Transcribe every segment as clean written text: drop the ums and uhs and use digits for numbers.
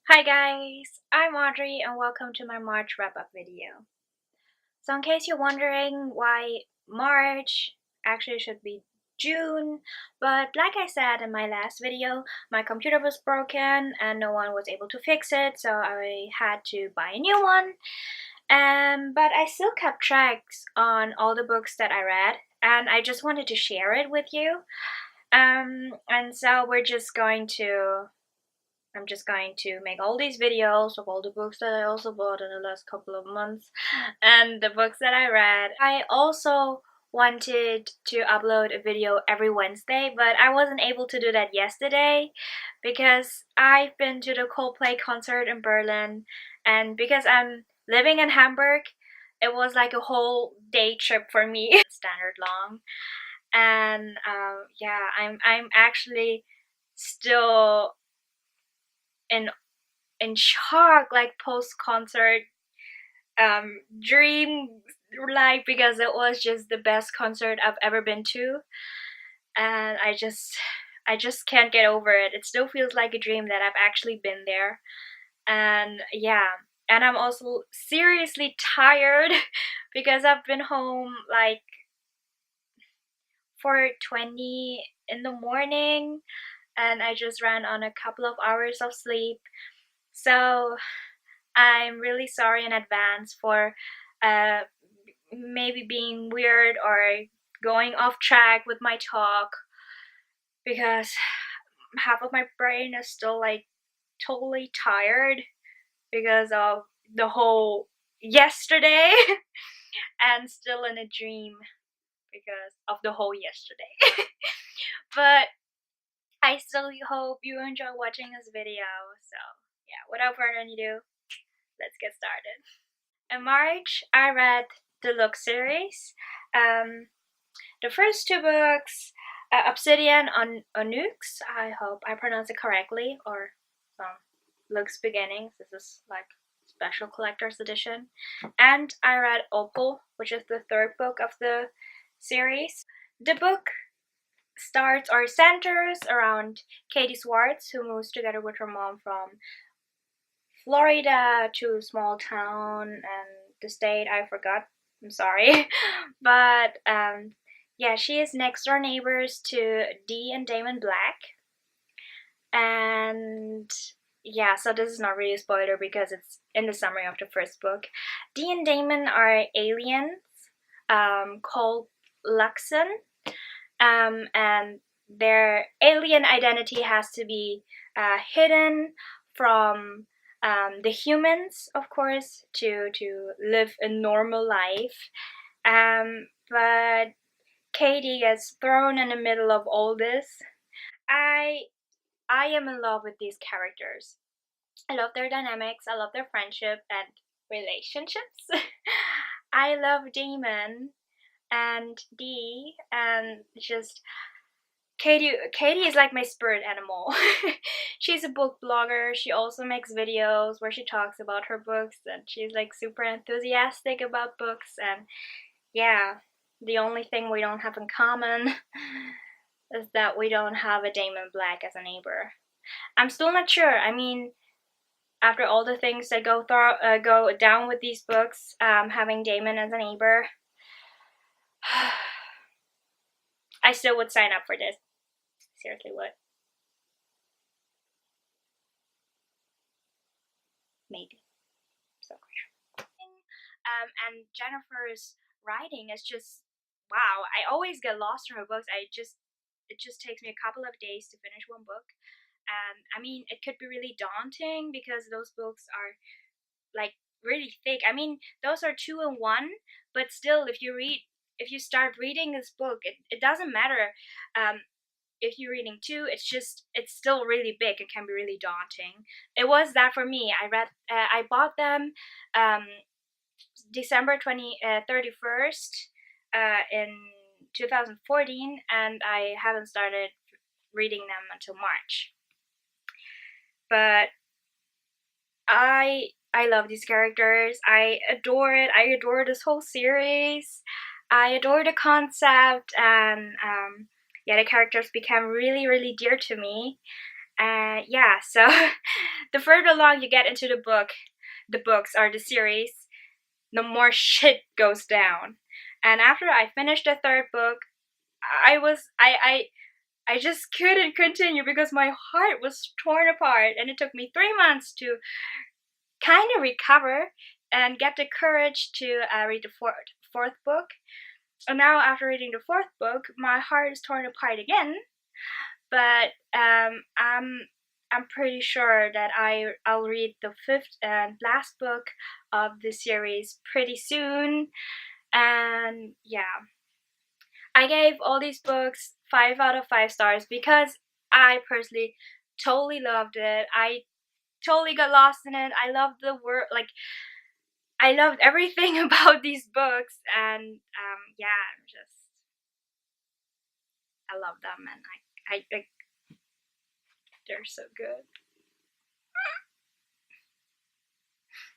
Hi guys, I'm Audrey and welcome to my March wrap-up video. So in case you're wondering why March, actually should be June, but like I said in my last video, my computer was broken and no one was able to fix it, so I had to buy a new one. But I still kept tracks on all the books that I read and I just wanted to share it with you. And so I'm just going to make all these videos of all the books that I also bought in the last couple of months and the books that I read. I also wanted to upload a video every Wednesday, but I wasn't able to do that yesterday because I've been to the Coldplay concert in Berlin, and because I'm living in Hamburg, it was like a whole day trip for me, standard long. And yeah, I'm actually still in shock, like post-concert dream life, because it was just the best concert I've ever been to, and I just can't get over it. It still feels like a dream that I've actually been there. And yeah, and I'm also seriously tired because I've been home like 4:20 in the morning and I just ran on a couple of hours of sleep. So I'm really sorry in advance for uh, maybe being weird or going off track with my talk, because half of my brain is still like totally tired because of the whole yesterday and still in a dream because of the whole yesterday. But I still hope you enjoy watching this video. So yeah, without further ado, let's get started. In March, I read the Look series. The first two books, Obsidian on Onux, I hope I pronounced it correctly, or Look's Beginnings. This is like special collector's edition. And I read Opal, which is the third book of the series. The book starts or centers around Katie Swartz, who moves together with her mom from Florida to a small town, and the state I forgot, I'm sorry. But yeah, she is next door neighbors to Dee and Damon Black. And yeah, so this is not really a spoiler because it's in the summary of the first book. Dee and Damon are aliens called Luxon, and their alien identity has to be hidden from the humans, of course, to live a normal life. But Katie gets thrown in the middle of all this. I am in love with these characters. I love their dynamics, I love their friendship and relationships. I love Damon and Dee, and just Katie is like my spirit animal. She's a book blogger. She also makes videos where she talks about her books, and she's like super enthusiastic about books. And yeah, the only thing we don't have in common is that we don't have a Damon Black as a neighbor. I'm still not sure. I mean, after all the things that go down with these books, having Damon as a neighbor, I still would sign up for this. Seriously would. Maybe. So and Jennifer's writing is just wow. I always get lost in her books. It just takes me a couple of days to finish one book. And I mean, it could be really daunting because those books are like really thick. I mean, those are 2 in 1, but still, if you start reading this book, it doesn't matter if you're reading 2. It's still really big. It can be really daunting. It was that for me. I bought them December 31st in 2014, and I haven't started reading them until March. But I love these characters. I adore it. I adore this whole series. I adore the concept, and yeah, the characters became really, really dear to me. Yeah, so the further along you get into the books or the series, the more shit goes down. And after I finished the third book, I was I just couldn't continue because my heart was torn apart, and it took me 3 months to kind of recover and get the courage to read the fourth book. And now, after reading the fourth book, my heart is torn apart again. But I'm pretty sure that I'll read the fifth and last book of the series pretty soon. And yeah, I gave all these books 5 out of 5 stars because I personally totally loved it. I totally got lost in it. I loved the word, like I loved everything about these books, and yeah, I love them, and I they're so good.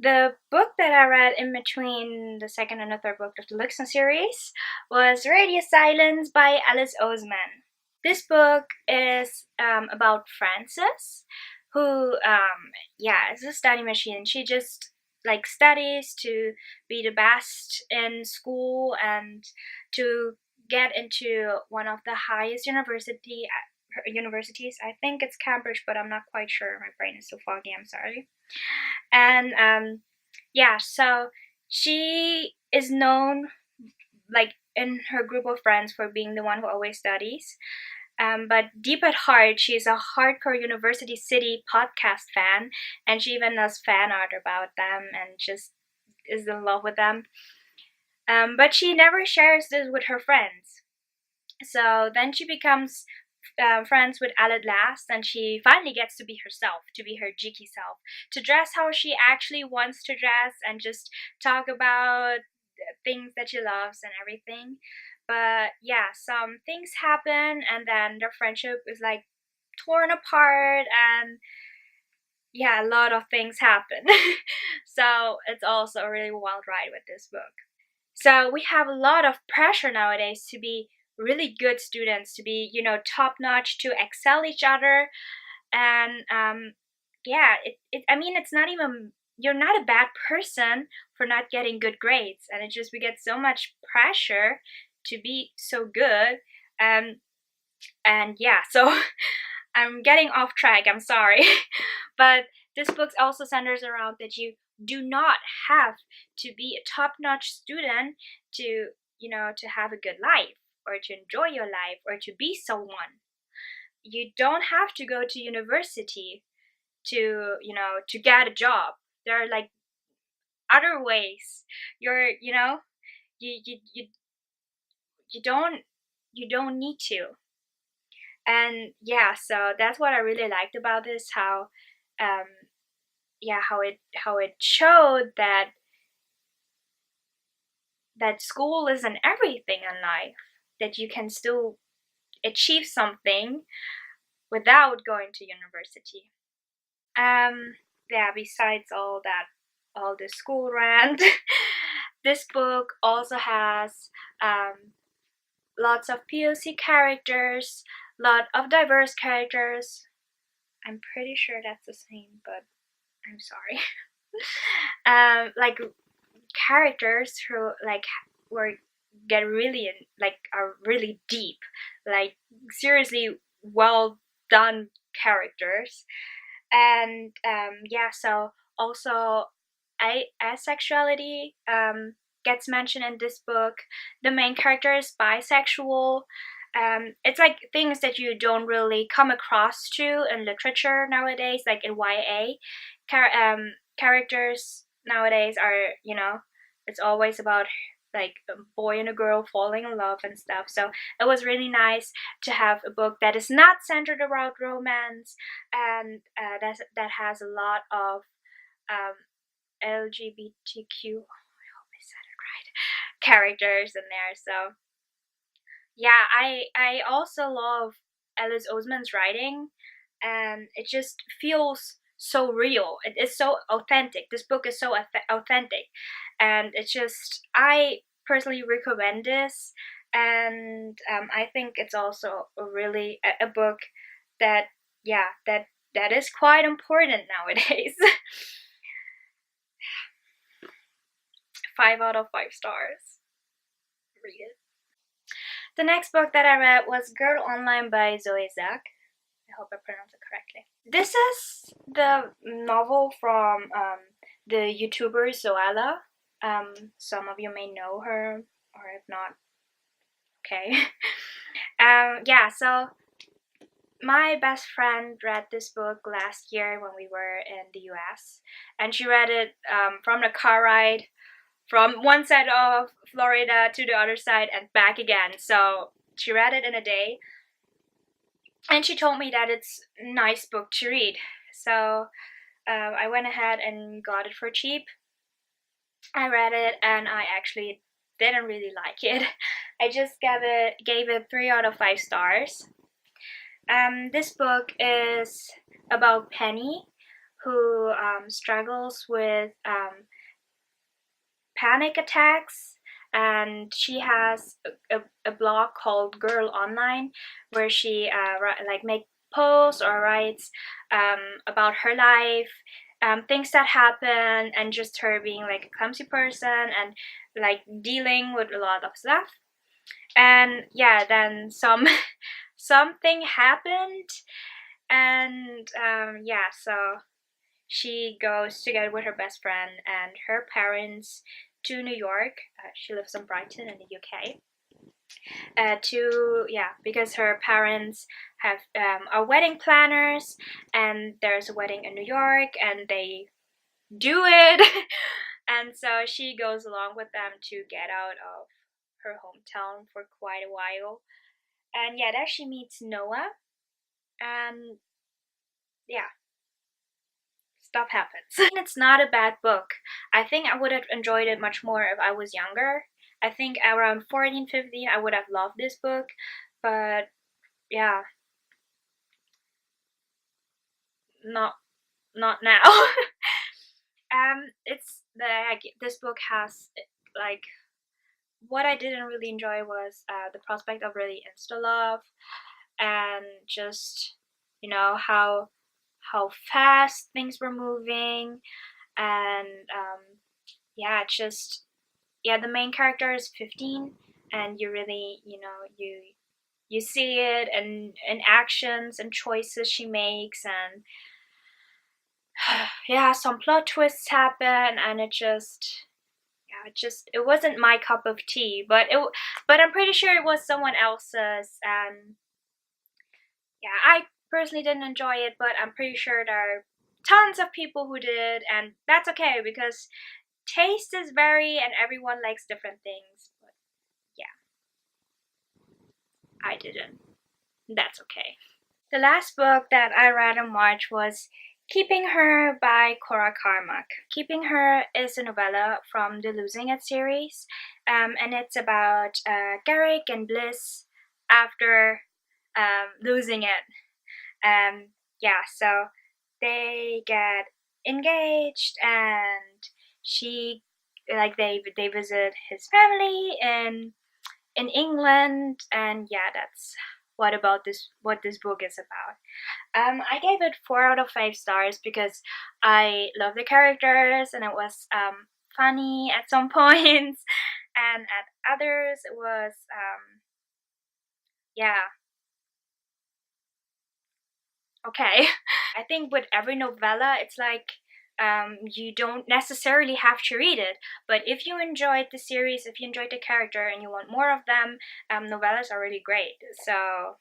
The book that I read in between the second and the third book of the Luxon series was Radio Silence by Alice Oseman. This book is about Frances, who, yeah, is a study machine. She just like studies to be the best in school and to get into one of the highest universities. I think it's Cambridge, but I'm not quite sure. My brain is so foggy. I'm sorry. And yeah, so she is known like in her group of friends for being the one who always studies. But deep at heart, she's a hardcore University City podcast fan, and she even does fan art about them and just is in love with them. But she never shares this with her friends. So then she becomes friends with Audrey-Las, and she finally gets to be herself, to be her cheeky self, to dress how she actually wants to dress, and just talk about things that she loves and everything. But yeah, some things happen, and then their friendship is like torn apart, and yeah, a lot of things happen. So it's also a really wild ride with this book. So we have a lot of pressure nowadays to be really good students, to be, top notch, to excel each other. And yeah, I mean, it's not even, you're not a bad person for not getting good grades. And it just, we get so much pressure to be so good. And yeah, so I'm getting off track, I'm sorry. But this book also centers around that you do not have to be a top-notch student to, to have a good life or to enjoy your life or to be someone. You don't have to go to university to, to get a job. There are like other ways. You you don't you don't need to. And yeah, so that's what I really liked about this, how um yeah, how it showed that school isn't everything in life, that you can still achieve something without going to university. Yeah, besides all the school rant, this book also has lots of POC characters, lot of diverse characters. I'm pretty sure that's the same, but I'm sorry. Like characters who like were get really like are really deep, like seriously well done characters. And yeah, so also asexuality gets mentioned in this book. The main character is bisexual. It's like things that you don't really come across to in literature nowadays, like in YA. Characters nowadays are, it's always about like a boy and a girl falling in love and stuff. So it was really nice to have a book that is not centered around romance, and that has a lot of LGBTQ, I hope I said it right, characters in there. So yeah, I also love Alice Oseman's writing, and it just feels so real. It is so authentic. This book is so authentic, and it's just, I personally recommend this. And I think it's also a really a book that yeah, that is quite important nowadays. 5 out of 5 stars. Read it. The next book that I read was Girl Online by Zoe Zack. I hope I pronounced it correctly. This is the novel from the YouTuber Zoella. Some of you may know her, or if not, okay. Yeah, so my best friend read this book last year when we were in the US, and she read it from the car ride from one side of Florida to the other side and back again. So she read it in a day, and she told me that it's a nice book to read. So I went ahead and got it for cheap. I read it and I actually didn't really like it. I just gave it 3 out of 5 stars. This book is about Penny, who struggles with panic attacks, and she has a blog called Girl Online, where she like make posts or writes about her life, things that happen, and just her being like a clumsy person and like dealing with a lot of stuff. And yeah, then something happened, and yeah, so she goes together with her best friend and her parents to New York. She lives in Brighton in the UK. Because her parents have are wedding planners, and there's a wedding in New York, and they do it. And so she goes along with them to get out of her hometown for quite a while. And yeah, there she meets Noah, and yeah, stuff happens. It's not a bad book. I think I would have enjoyed it much more if I was younger. I think around 14, 15, I would have loved this book, but yeah, not now. It's this book has like what I didn't really enjoy was the prospect of really insta love, and just how fast things were moving, and yeah, just yeah, the main character is 15, and you really you see it in actions and choices she makes, and yeah, some plot twists happen, and it wasn't my cup of tea, but I'm pretty sure it was someone else's, and yeah, I personally didn't enjoy it, but I'm pretty sure there are tons of people who did, and that's okay because taste is vary and everyone likes different things. But yeah, I didn't. That's okay. The last book that I read in March was Keeping Her by Cora Carmack. Keeping Her is a novella from the Losing It series, and it's about Garrick and Bliss after losing it. Yeah, so they get engaged, and they visit his family in England, and yeah, that's what this book is about. I gave it 4 out of 5 stars because I love the characters, and it was funny at some points, and at others it was yeah, okay. I think with every novella, it's like you don't necessarily have to read it, but if you enjoyed the series, if you enjoyed the character and you want more of them, novellas are really great. So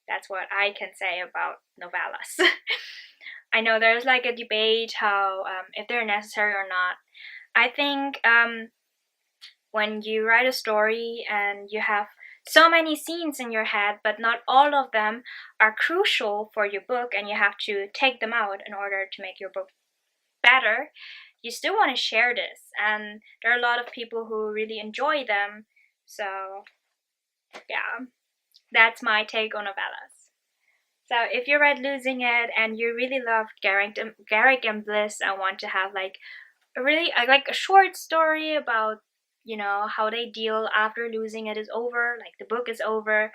that's what I can say about novellas. I know there's like a debate how if they're necessary or not. I think when you write a story and you have so many scenes in your head, but not all of them are crucial for your book, and you have to take them out in order to make your book better, you still want to share this. And there are a lot of people who really enjoy them. So, yeah, that's my take on novellas. So, if you read Losing It and you really loved Garrick and Bliss and want to have like a short story about how they deal after losing it is over, like the book is over,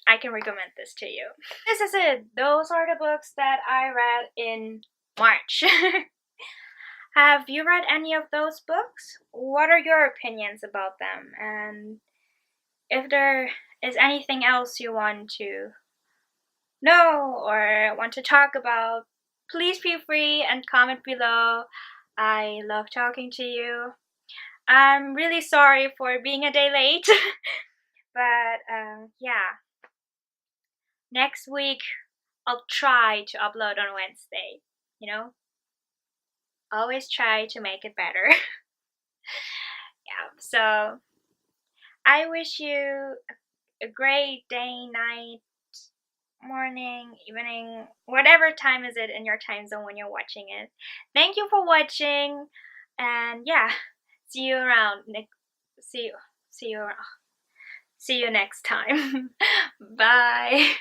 I can recommend this to you. This is it. Those are the books that I read in March. Have you read any of those books? What are your opinions about them? And if there is anything else you want to know or want to talk about, please feel free and comment below. I love talking to you. I'm really sorry for being a day late, but yeah. Next week, I'll try to upload on Wednesday, you know? Always try to make it better. Yeah, so I wish you a great day, night, morning, evening, whatever time is it in your time zone when you're watching it. Thank you for watching, and yeah, see you around. See you next time. Bye.